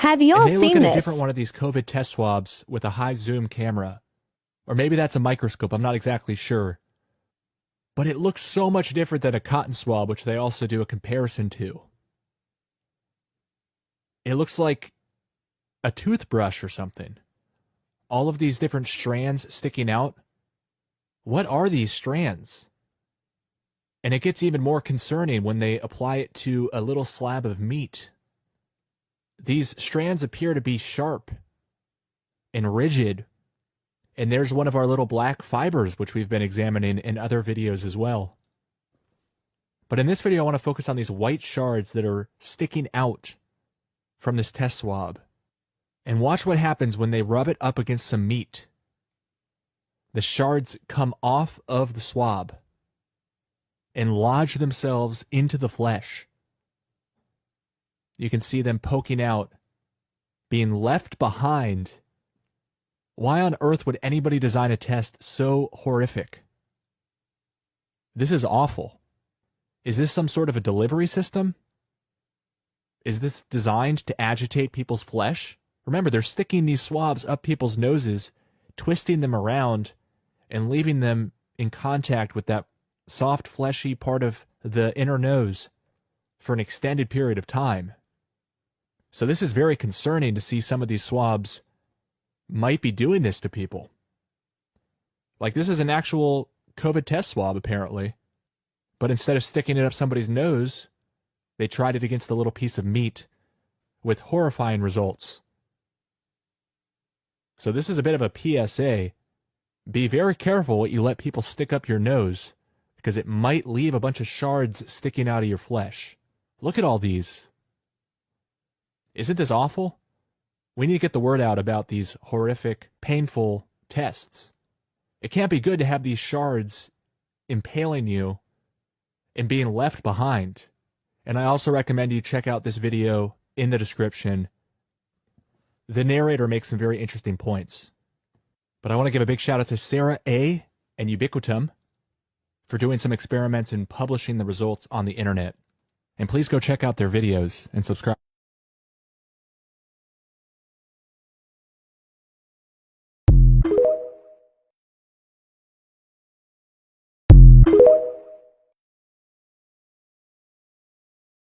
Have you And all they look seen at a this? different one of these COVID test swabs with a high zoom camera. Or maybe that's a microscope, I'm not exactly sure. But it looks so much different than a cotton swab, which they also do a comparison to. It looks like a toothbrush or something. All of these different strands sticking out. What are these strands? And it gets even more concerning when they apply it to a little slab of meat. These strands appear to be sharp and rigid. And there's one of our little black fibers, which we've been examining in other videos as well. But in this video, I want to focus on these white shards that are sticking out from this test swab. And watch what happens when they rub it up against some meat. The shards come off of the swab and lodge themselves into the flesh. You can see them poking out, being left behind. Why on earth would anybody design a test so horrific? This is awful. Is this some sort of a delivery system? Is this designed to agitate people's flesh? Remember, they're sticking these swabs up people's noses, twisting them around, and leaving them in contact with that soft, fleshy part of the inner nose for an extended period of time. So this is very concerning to see some of these swabs might be doing this to people. Like, this is an actual COVID test swab, apparently. But instead of sticking it up somebody's nose, they tried it against a little piece of meat with horrifying results. So this is a bit of a PSA. Be very careful what you let people stick up your nose, because it might leave a bunch of shards sticking out of your flesh. Look at all these. Isn't this awful? We need to get the word out about these horrific, painful tests. It can't be good to have these shards impaling you and being left behind. And I also recommend you check out this video in the description. The narrator makes some very interesting points. But I want to give a big shout out to Sarah A. and Ubiquitum for doing some experiments and publishing the results on the internet. And please go check out their videos and subscribe.